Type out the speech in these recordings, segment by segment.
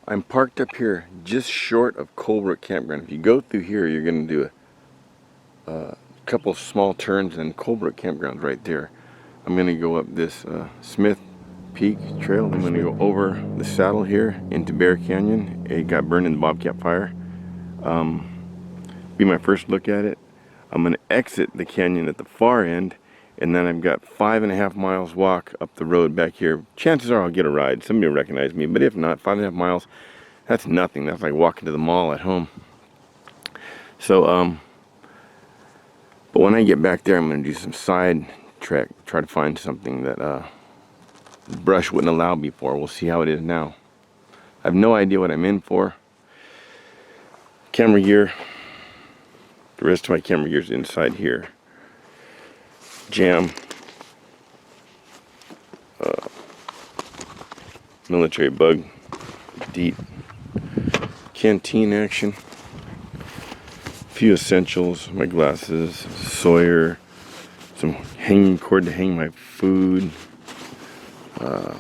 I'm parked up here just short of Colebrook Campground. If you go through here, you're going to do a couple small turns, and Colebrook Campground's right there. I'm going to go up this Smith Peak Trail. I'm going to go over the saddle here into Bear Canyon. It got burned in the Bobcat fire. Be my first look at it. I'm going to exit the canyon at the far end, and then I've got 5.5 miles walk up the road back here. Chances are I'll get a ride. Somebody will recognize me, but if not, 5.5 miles, that's nothing. That's like walking to the mall at home. So, but when I get back there, I'm going to do some side trek, try to find something that the brush wouldn't allow before. We'll see how it is now. I have no idea what I'm in for. Camera gear. The rest of my camera gear is inside here. Jam. Military bug. Deep. Canteen action. Few essentials. My glasses. Sawyer. Some hanging cord to hang my food. A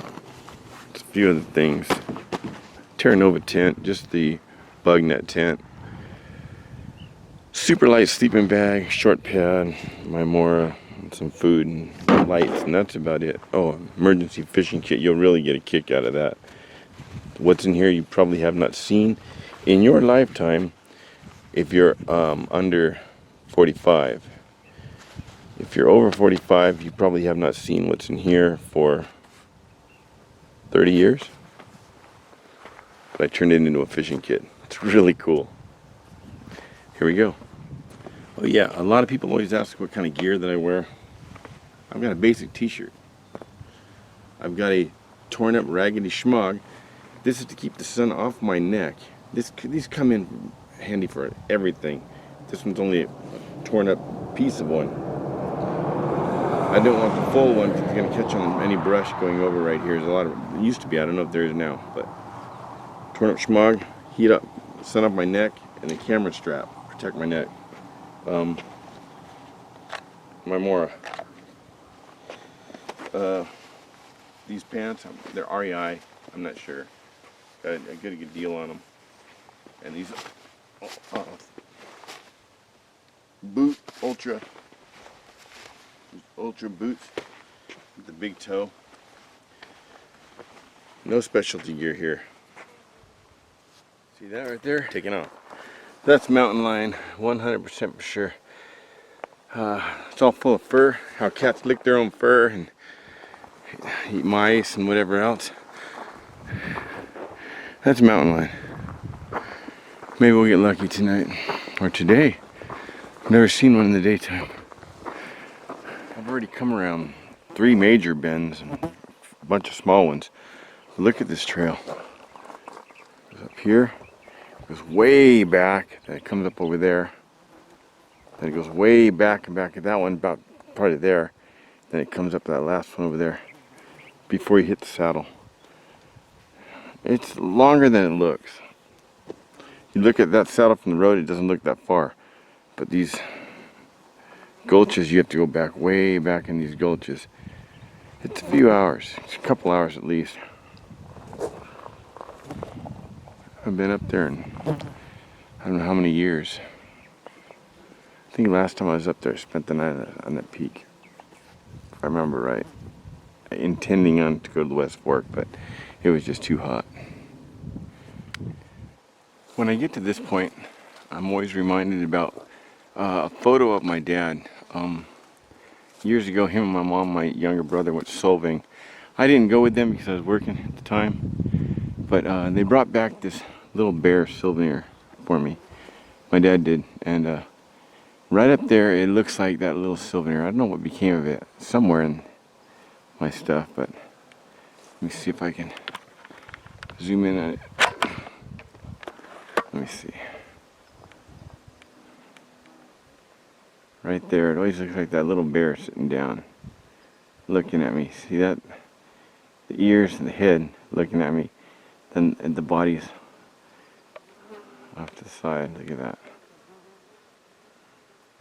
few other things. Terra Nova tent. Just the bug net tent. Super light sleeping bag, short pad, my Mora, and some food and lights, and that's about it. Oh, emergency fishing kit. You'll really get a kick out of that. What's in here you probably have not seen in your lifetime if you're under 45. If you're over 45, you probably have not seen what's in here for 30 years. But I turned it into a fishing kit. It's really cool. Here we go. Oh yeah, a lot of people always ask what kind of gear that I wear. I've got a basic t-shirt. I've got a torn up raggedy schmog. This is to keep the sun off my neck. These come in handy for everything. This one's only a torn up piece of one. I don't want the full one because it's going to catch on any brush going over right here. There's a lot of, it used to be, I don't know if there is now, but torn up schmog, heat up, sun off my neck, and the camera strap, protect my neck. My Mora. These pants, they're REI, I'm not sure. Got a good deal on them. And these boot ultra boots with the big toe. No specialty gear here. See that right there? Taking off. That's mountain lion, 100% for sure. It's all full of fur. How cats lick their own fur and eat mice and whatever else. That's mountain lion. Maybe we'll get lucky tonight or today. I've never seen one in the daytime. I've already come around 3 major bends and a bunch of small ones. Look at this trail. It goes up here. Goes way back, then it comes up over there, then it goes way back and back at that one, about probably there, then it comes up to that last one over there before you hit the saddle. It's longer than it looks. You look at that saddle from the road, it doesn't look that far, but these gulches, you have to go back way back in these gulches. It's a few hours, it's a couple hours at least. I've been up there in I don't know how many years. I think last time I was up there I spent the night on that peak, if I remember right. Intending on to go to the West Fork, but it was just too hot. When I get to this point, I'm always reminded about a photo of my dad. Years ago, him and my mom, my younger brother, went solving. I didn't go with them because I was working at the time, but they brought back this little bear souvenir for me. My dad did, and right up there it looks like that little souvenir. I don't know what became of it, somewhere in my stuff, but let me see if I can zoom in on it. Let me see. Right there, it always looks like that little bear sitting down looking at me. See that? The ears and the head looking at me, then and the body's off to the side. Look at that.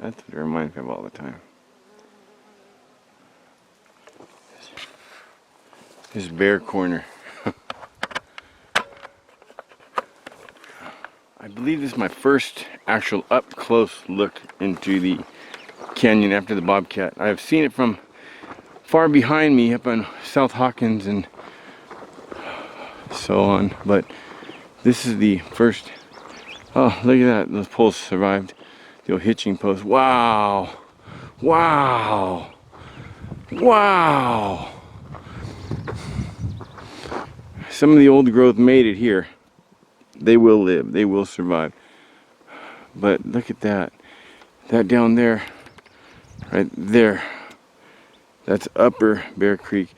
That's what it reminds me of all the time. This bear corner. believe this is my first actual up close look into the canyon after the Bobcat. I have seen it from far behind me up on South Hawkins and so on, but this is the first. Oh, look at that, those poles survived the old hitching post. Wow, wow, wow. Some of the old growth made it here. They will live, they will survive. But look at that, that down there, right there, that's Upper Bear Creek.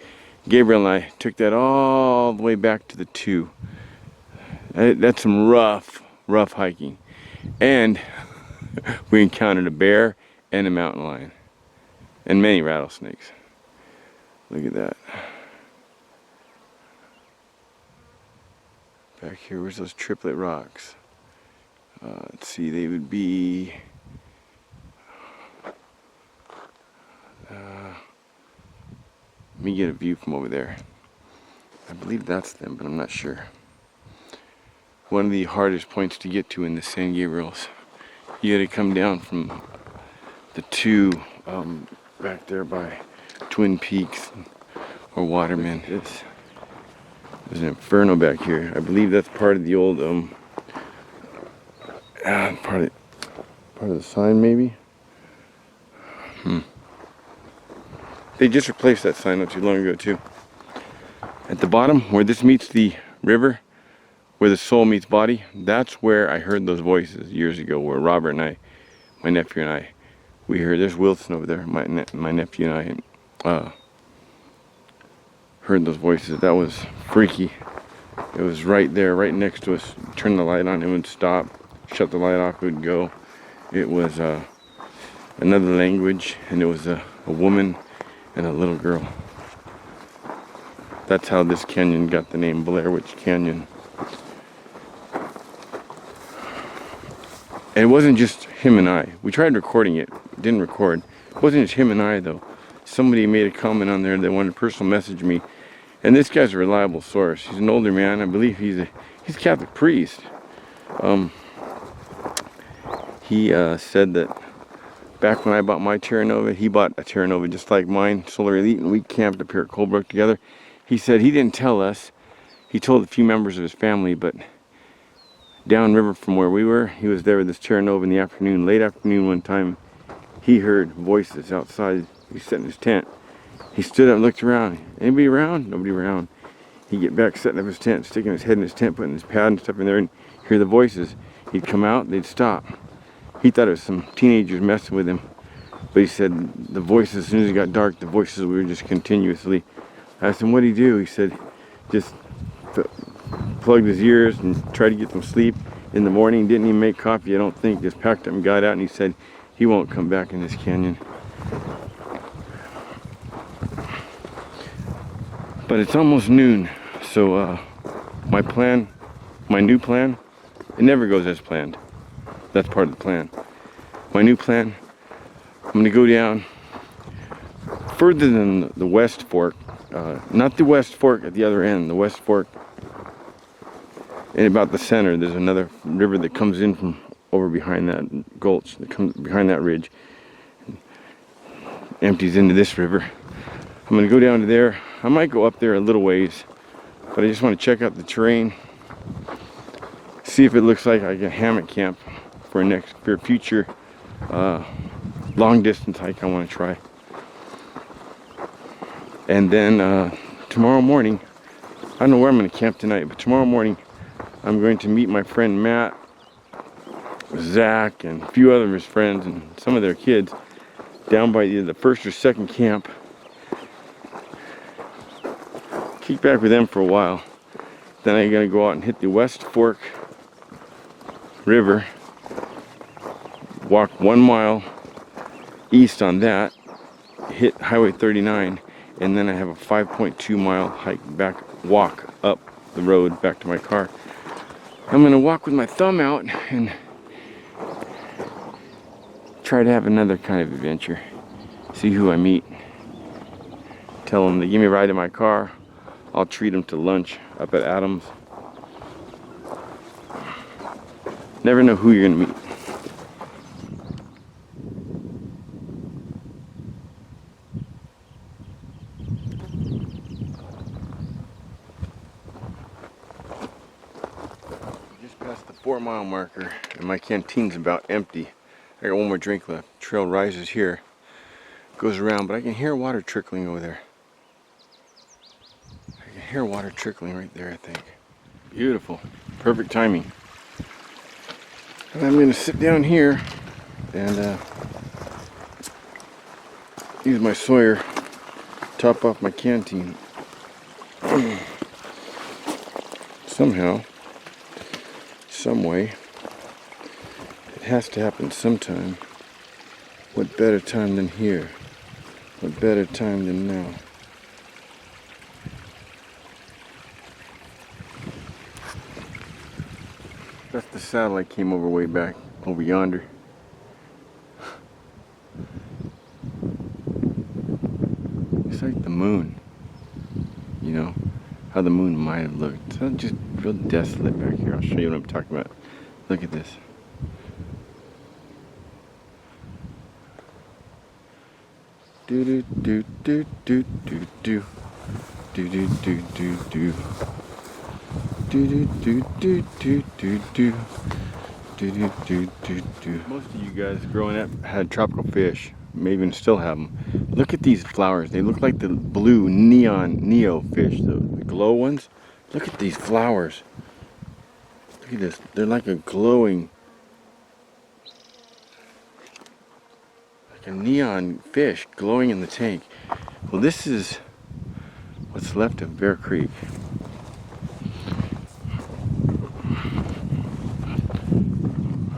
Gabriel and I took that all the way back to the 2. That's some rough hiking. And we encountered a bear and a mountain lion and many rattlesnakes. Look at that. Back here, where's those triplet rocks? Let's see, they would be let me get a view from over there. I believe that's them, but I'm not sure. One of the hardest points to get to in the San Gabriels. You gotta come down from the 2 back there by Twin Peaks or Waterman. There's an inferno back here. I believe that's part of the old part of the sign, maybe. They just replaced that sign not too long ago too. At the bottom, where this meets the river, where the soul meets body, that's where I heard those voices years ago. Where Robert and I, my nephew and I, we heard. There's Wilson over there. My nephew and I heard those voices. That was freaky. It was right there, right next to us. Turn the light on, it would stop. Shut the light off, it would go. It was another language, and it was a woman and a little girl. That's how this canyon got the name Blair Witch Canyon. And it wasn't just him and I. We tried recording it, didn't record. It wasn't just him and I though. Somebody made a comment on there that wanted to personal message me. And this guy's a reliable source. He's an older man. I believe he's a Catholic priest. He said that back when I bought my Terra Nova, he bought a Terra Nova just like mine, Solar Elite, and we camped up here at Colebrook together. He said he didn't tell us. He told a few members of his family, but downriver from where we were, he was there with his Terra Nova in the afternoon, late afternoon one time. He heard voices outside. He sat in his tent. He stood up and looked around. Anybody around? Nobody around. He'd get back, setting up his tent, sticking his head in his tent, putting his pad and stuff in there, and hear the voices. He'd come out, they'd stop. He thought it was some teenagers messing with him. But he said the voices, as soon as it got dark, the voices were just continuously. I asked him, what'd he do? He said, just plugged his ears and tried to get some sleep. In the morning, didn't even make coffee, I don't think. Just packed up and got out, and he said he won't come back in this canyon. But it's almost noon, so my new plan, it never goes as planned. That's part of the plan. My new plan, I'm gonna go down further than the West Fork, not the West Fork at the other end, the West Fork in about the center. There's another river that comes in from over behind that gulch, that comes behind that ridge, empties into this river. I'm gonna go down to there. I might go up there a little ways, but I just want to check out the terrain, see if it looks like I can hammock camp for a future long distance hike I want to try. And then tomorrow morning, I don't know where I'm going to camp tonight, but tomorrow morning I'm going to meet my friend Matt, Zach, and a few other of his friends and some of their kids down by either the first or second camp. Kick back with them for a while. Then I'm going to go out and hit the West Fork River, walk 1 mile east on that, hit Highway 39, and then I have a 5.2 mile walk up the road back to my car. I'm going to walk with my thumb out and try to have another kind of adventure. See who I meet. Tell them to give me a ride in my car. I'll treat them to lunch up at Adams. Never know who you're gonna meet. Just past the 4-mile marker, and my canteen's about empty. I got one more drink left. Trail rises here, goes around, but I can hear water trickling over there. I can hear water trickling right there, I think. Beautiful. Perfect timing. And I'm going to sit down here and use my Sawyer, top off my canteen. Somehow, some way, it has to happen sometime. What better time than here? What better time than now? That's the saddle I came over way back, over yonder. It's like the moon. You know, how the moon might have looked. It's not just real desolate back here. I'll show you what I'm talking about. Look at this. Do do do do do do do do do do do do. Do do do do do do do do do do do do. Most of you guys growing up had tropical fish, may even still have them. Look at these flowers. They look like the blue neo fish, the glow ones. Look at these flowers. Look at this. They're like a glowing, like a neon fish glowing in the tank. Well, this is what's left of Bear Creek.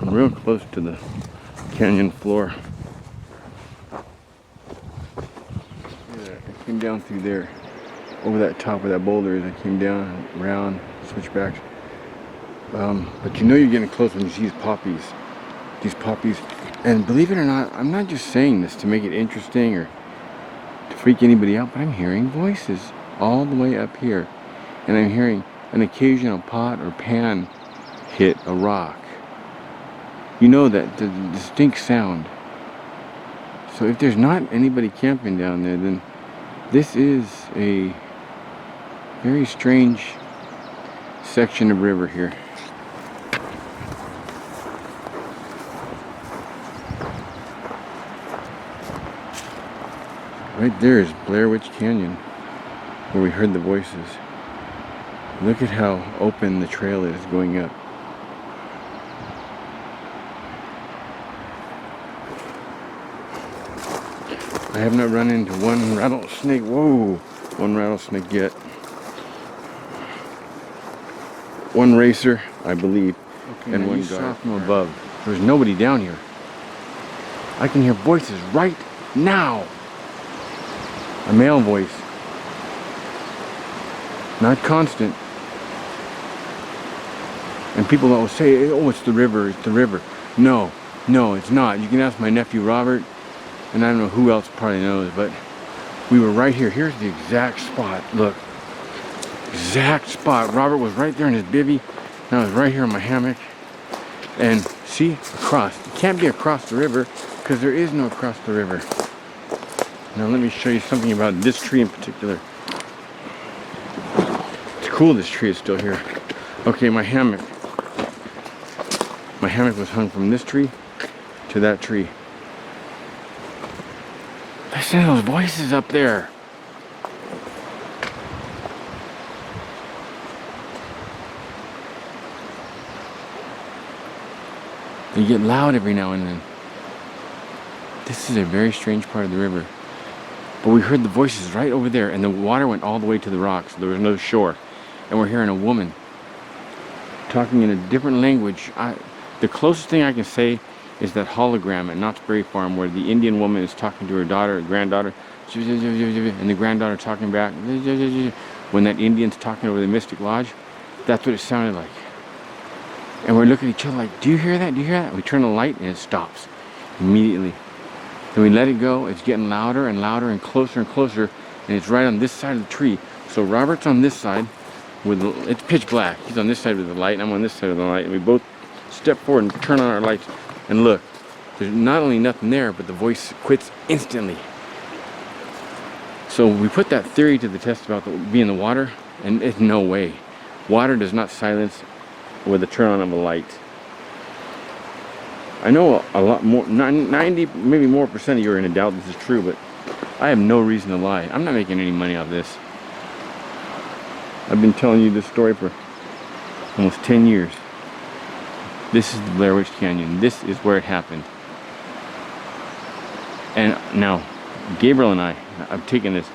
I'm real close to the canyon floor. I came down through there, over that top of that boulder as I came down, around, switchbacks. But you know you're getting close when you see these poppies. These poppies. And believe it or not, I'm not just saying this to make it interesting or to freak anybody out, but I'm hearing voices all the way up here. And I'm hearing an occasional pot or pan hit a rock. You know that, the distinct sound. So if there's not anybody camping down there, then this is a very strange section of river here. Right there is Blair Witch Canyon, where we heard the voices. Look at how open the trail is going up. I have not run into one rattlesnake. Whoa! One rattlesnake yet. One racer, I believe, okay, and one guy from above. There's nobody down here. I can hear voices right now. A male voice. Not constant. And people always say, oh, it's the river, it's the river. No, no, it's not. You can ask my nephew Robert, and I don't know who else probably knows, but we were right here. Here's the exact spot. Look. Exact spot. Robert was right there in his bivvy, and I was right here in my hammock. And see, across. It can't be across the river, because there is no across the river. Now let me show you something about this tree in particular. It's cool this tree is still here. Okay, my hammock. My hammock was hung from this tree to that tree. Listen to those voices up there. They get loud every now and then. This is a very strange part of the river. But we heard the voices right over there, and the water went all the way to the rocks. There was no shore. And we're hearing a woman talking in a different language. The closest thing I can say is that hologram at Knott's Berry Farm, where the Indian woman is talking to her daughter, her granddaughter, and the granddaughter talking back. When that Indian's talking over the Mystic Lodge, that's what it sounded like. And we're looking at each other like, do you hear that? Do you hear that? We turn the light and it stops immediately. Then we let it go. It's getting louder and louder and closer, and it's right on this side of the tree. So Robert's on this side with it's pitch black. He's on this side with the light, and I'm on this side of the light, and we both step forward and turn on our lights and look. There's not only nothing there, but the voice quits instantly. So we put that theory to the test about being the water, and it's no way. Water does not silence with the turn on of a light. I know a lot more, 90, maybe more percent of you are in a doubt this is true, but I have no reason to lie. I'm not making any money off this. I've been telling you this story for almost 10 years. This is the Blair Witch Canyon. This is where it happened. And now, Gabriel and I've taken this.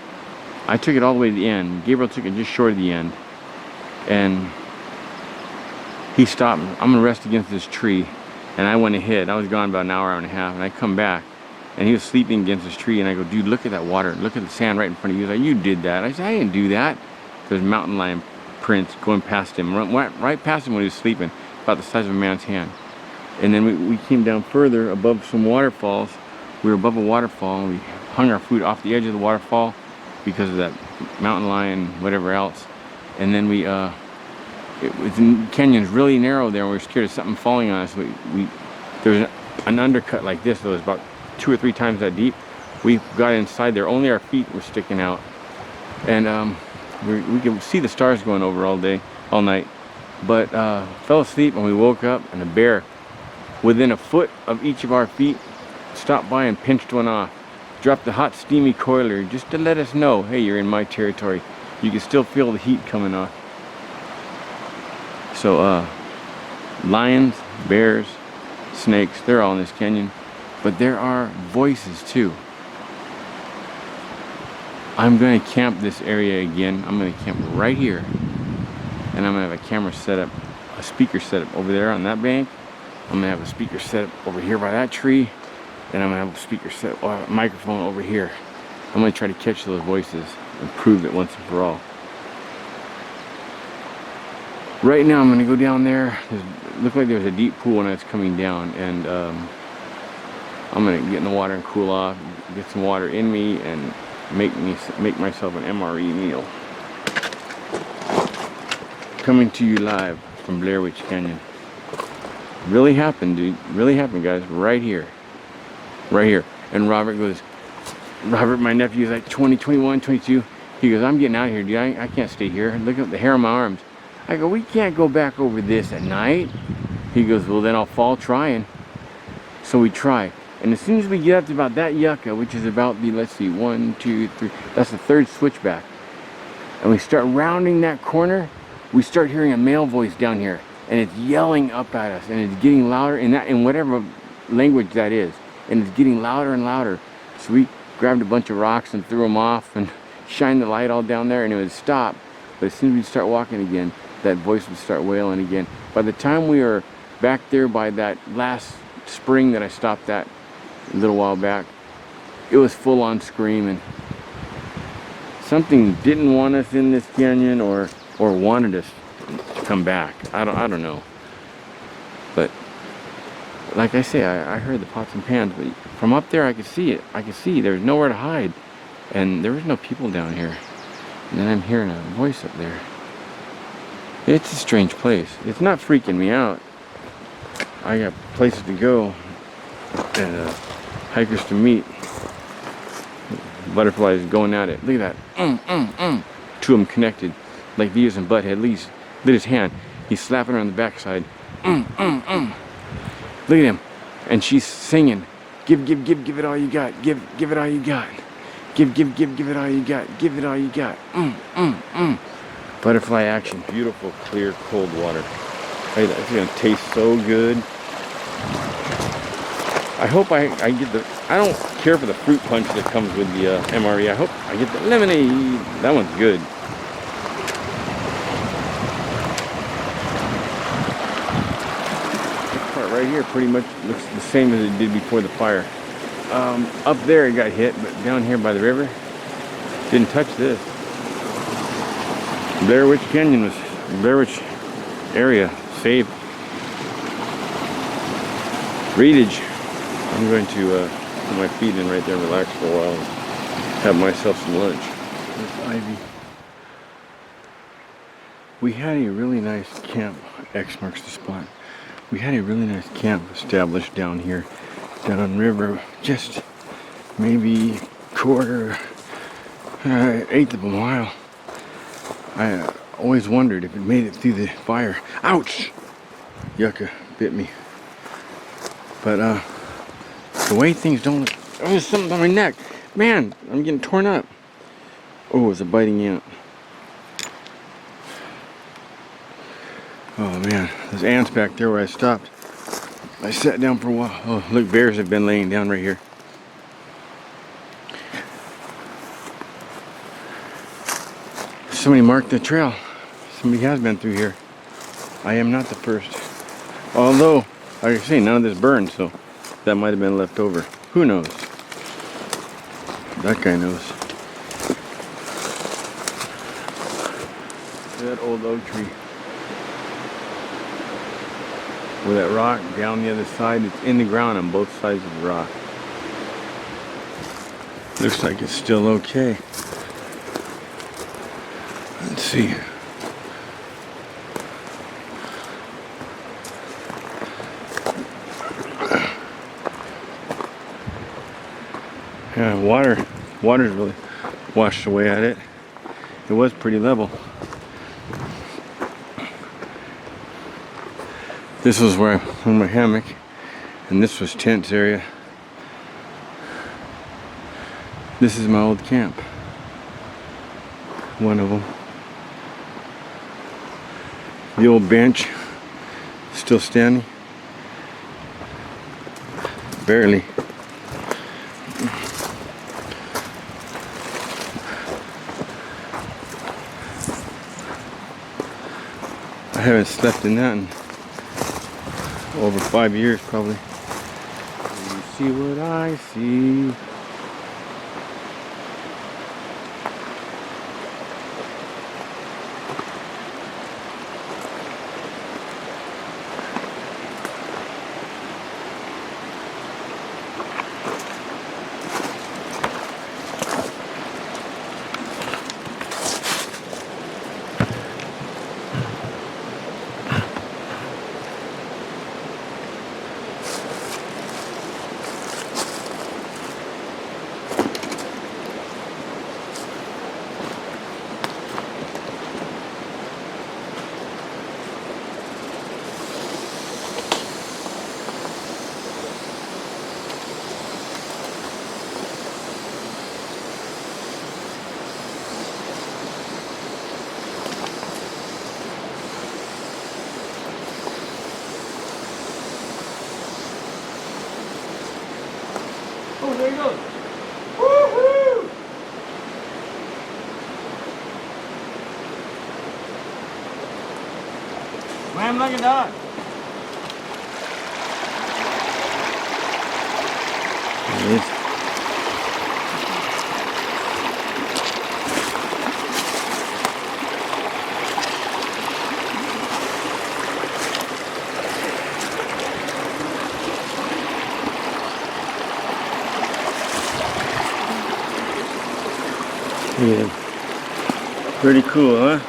I took it all the way to the end. Gabriel took it just short of the end. And he stopped me. I'm gonna rest against this tree. And I went ahead. I was gone about an hour and a half. And I come back. And he was sleeping against this tree. And I go, dude, look at that water. Look at the sand right in front of you. He's like, you did that. I said, I didn't do that. There's mountain lion prints going past him. Right past him when he was sleeping. About the size of a man's hand. And then we came down further above some waterfalls. We were above a waterfall. And we hung our food off the edge of the waterfall because of that mountain lion, whatever else. And then the canyon's really narrow there. We were scared of something falling on us. There was an undercut like this that was about 2 or 3 times that deep. We got inside there. Only our feet were sticking out. And we could see the stars going over all night. But fell asleep and we woke up and a bear within a foot of each of our feet stopped by and pinched one off. Dropped the hot steamy coiler just to let us know, hey, you're in my territory. You can still feel the heat coming off. So lions, bears, snakes, they're all in this canyon. But there are voices too. I'm going to camp this area again. I'm going to camp right here. And I'm going to have a camera set up, a speaker set up over there on that bank. I'm going to have a speaker set up over here by that tree. And I'm going to have a speaker set up, or a microphone over here. I'm going to try to catch those voices and prove it once and for all. Right now I'm going to go down there. It looked like there was a deep pool when I was coming down. And I'm going to get in the water and cool off, get some water in me, and make myself an MRE meal. Coming to you live from Blair Witch Canyon. Really happened, dude. Really happened, guys. Right here. Right here. And Robert, my nephew's like 20, 21, 22. He goes, I'm getting out of here, dude. I can't stay here. Look at the hair on my arms. I go, we can't go back over this at night. He goes, well, then I'll fall trying. So we try. And as soon as we get up to about that yucca, which is about the, let's see, 1, 2, 3, that's the 3rd switchback. And we start rounding that corner, we start hearing a male voice down here. And it's yelling up at us, and it's getting louder in whatever language that is. And it's getting louder and louder. So we grabbed a bunch of rocks and threw them off and shined the light all down there, and it would stop. But as soon as we start walking again, that voice would start wailing again. By the time we were back there by that last spring that I stopped at a little while back, it was full on screaming. Something didn't want us in this canyon or wanted us to come back. I don't know. But like I say, I heard the pots and pans, but from up there I could see it. I could see there's nowhere to hide. And there was no people down here. And then I'm hearing a voice up there. It's a strange place. It's not freaking me out. I got places to go and hikers to meet. Butterflies going at it. Look at that. Two of them connected. Like Beavis and Butthead. Look at his hand. He's slapping her on the backside. Look at him. And she's singing. Give it all you got. Give it all you got. Give it all you got. Give it all you got. Butterfly action. Beautiful, clear, cold water. It's gonna taste so good. I hope I get the, I don't care for the fruit punch that comes with the MRE. I hope I get the lemonade. That one's good. This part right here pretty much looks the same as it did before the fire. Up there it got hit, but down here by the river, didn't touch this. Blair Witch Canyon was, Blair Witch area saved. Reedage. I'm going to put my feet in right there and relax for a while and have myself some lunch. There's Ivy. We had a really nice camp. X marks the spot. We had a really nice camp established down here, down river, just maybe eighth of a mile. I always wondered if it made it through the fire. Ouch! Yucca bit me. But the way things don't look, oh, there's something on my neck. Man, I'm getting torn up. Oh, it's a biting ant. Oh man, there's ants back there where I stopped. I sat down for a while. Oh, look, bears have been laying down right here. Somebody marked the trail. Somebody has been through here. I am not the first. Although, like I say, none of this burned, so that might have been left over. Who knows? That guy knows. That old oak tree. With that rock down the other side, it's in the ground on both sides of the rock. Looks like it's still okay. Let's see. Yeah, water's really washed away at it. It was pretty level. This was where I hung my hammock, and this was tents area. This is my old camp. One of them. The old bench, still standing. Barely. I haven't slept in that in over 5 years probably. You see what I see. Oh, there he goes. Woohoo! Swam like a dog. There he is. Yeah. Pretty cool, huh?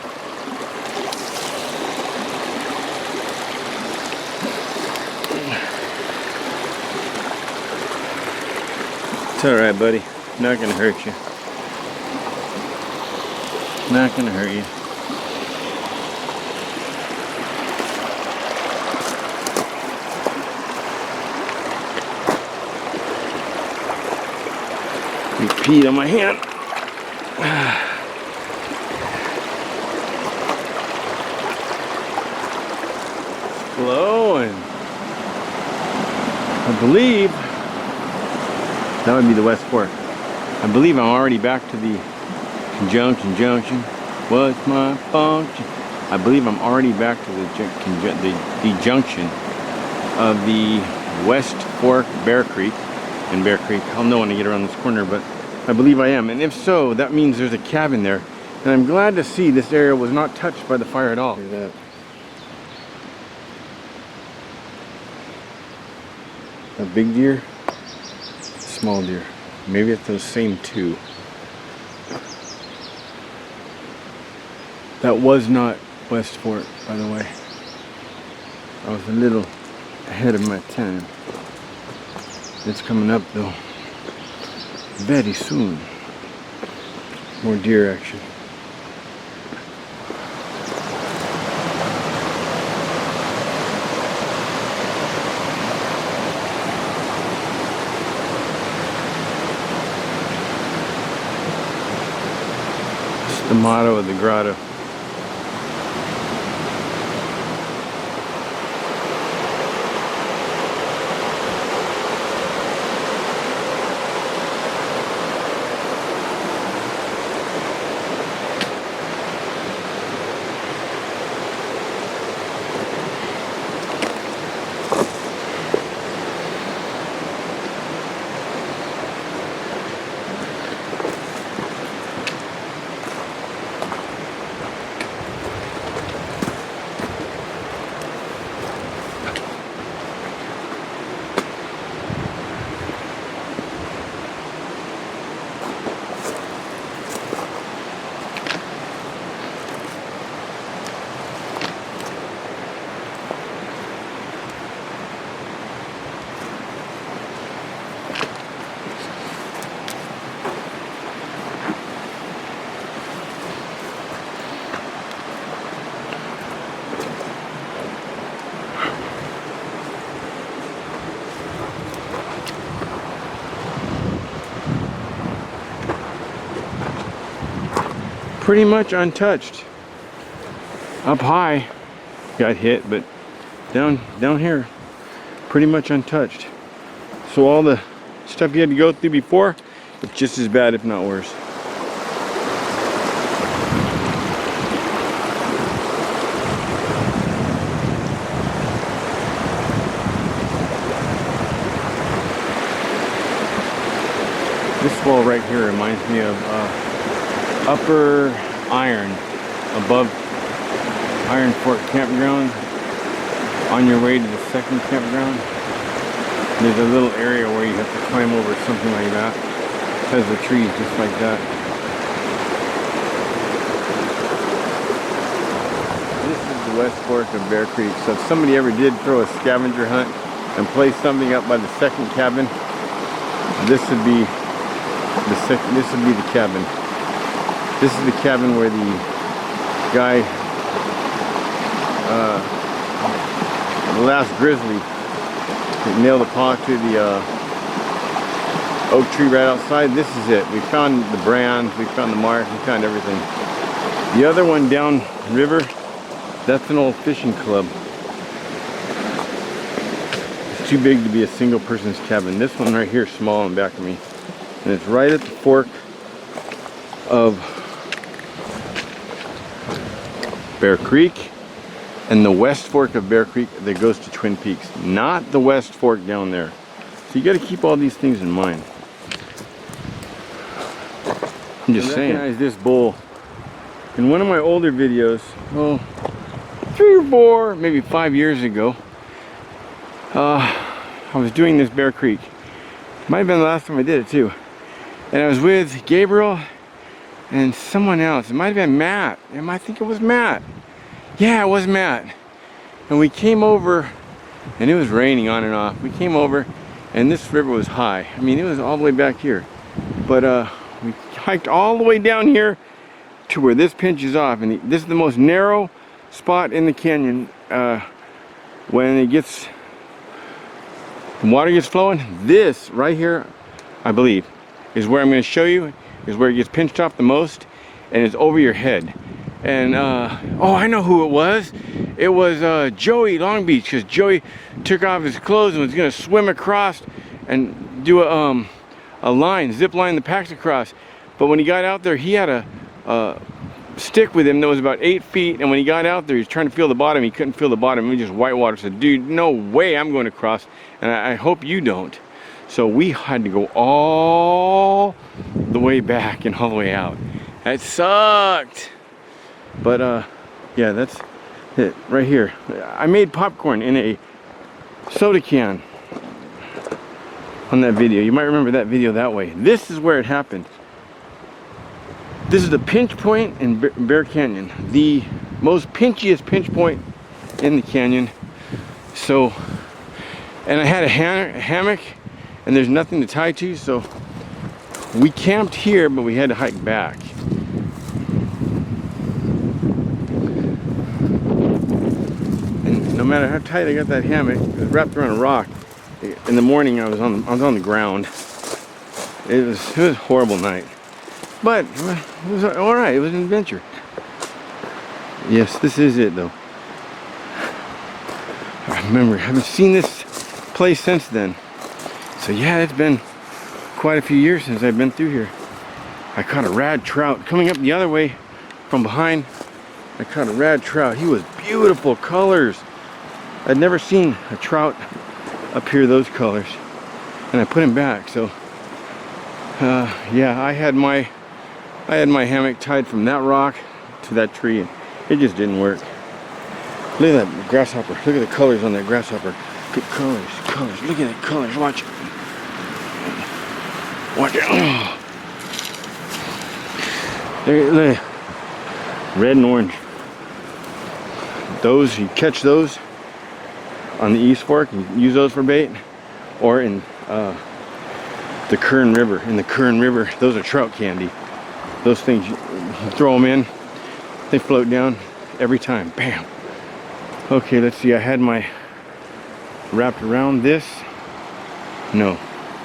It's alright, buddy. Not gonna hurt you. Not gonna hurt you. You peed on my hand. Flowing. I believe that would be the West Fork. I believe I'm already back to the junction. What's my function? I believe I'm already back to the junction of the West Fork Bear Creek and Bear Creek. I'll know when I get around this corner, but I believe I am. And if so, that means there's a cabin there. And I'm glad to see this area was not touched by the fire at all. Look at that. A big deer, small deer. Maybe it's those same two. That was not West Fork, by the way. I was a little ahead of my time. It's coming up though very soon. More deer action. It's the motto of the grotto. Pretty much untouched. Up high got hit, but down here pretty much untouched. So all the stuff you had to go through before, it's just as bad if not worse. This wall right here reminds me of Upper Iron, above Iron Fork Campground. On your way to the second campground, there's a little area where you have to climb over something like that. It has the trees just like that. This is the West Fork of Bear Creek. So if somebody ever did throw a scavenger hunt and place something up by the second cabin, this would be the cabin. This is the cabin where the guy, the last grizzly, nailed a paw to the oak tree right outside. This is it. We found the brands, we found the mark, we found everything. The other one down river, that's an old fishing club. It's too big to be a single person's cabin. This one right here is small in back of me. And it's right at the fork of Bear Creek and the West Fork of Bear Creek that goes to Twin Peaks, not the West Fork down there. So you got to keep all these things in mind. I'm just saying. I recognize this bull in one of my older videos, well, 3 or 4, maybe 5 years ago. I was doing this Bear Creek. Might have been the last time I did it too. And I was with Gabriel and someone else. It might have been Matt. I think it was Matt. Yeah, it was Matt. And we came over, and it was raining on and off. We came over, and this river was high. I mean, it was all the way back here. But we hiked all the way down here to where this pinches off. And this is the most narrow spot in the canyon. When the water gets flowing, this right here, I believe, is where I'm going to show you, is where it gets pinched off the most, and it's over your head. And oh, I know who it was. It was Joey Long Beach, because Joey took off his clothes and was going to swim across and do a line, zip line the packs across. But when he got out there, he had a stick with him that was about 8 feet, and when he got out there, he was trying to feel the bottom. He couldn't feel the bottom. He just whitewater. Said, dude, no way I'm going to cross, and I hope you don't. So we had to go all the way back and all the way out. That sucked. But yeah, that's it right here. I made popcorn in a soda can on that video. You might remember that video that way. This is where it happened. This is the pinch point in Bear Canyon, the most pinchiest pinch point in the canyon. So and I had a hammock, and there's nothing to tie to, so we camped here, but we had to hike back. And no matter how tight I got that hammock, it was wrapped around a rock. In the morning, I was on the ground. It was a horrible night, but it was all right. It was an adventure. Yes, this is it though. I remember, I haven't seen this place since then. So yeah, it's been quite a few years since I've been through here. I caught a rad trout coming up the other way from behind. I caught a rad trout. He was beautiful colors. I'd never seen a trout up here those colors, and I put him back. So yeah, I had my hammock tied from that rock to that tree, and it just didn't work. Look at that grasshopper. Look at the colors on that grasshopper. Good colors. Look at the colors. Watch. Watch it. Oh. Look. Red and orange. Those, you catch those on the East Fork and use those for bait, or in the Kern River. In the Kern River, those are trout candy. Those things, you throw them in, they float down every time. Bam. Okay, let's see. I had my wrapped around this. No,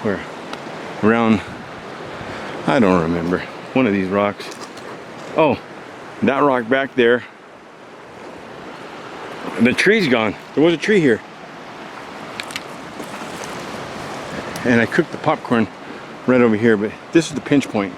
where? Around, I don't remember. One of these rocks. Oh, that rock back there. The tree's gone. There was a tree here. And I cooked the popcorn right over here, but this is the pinch point.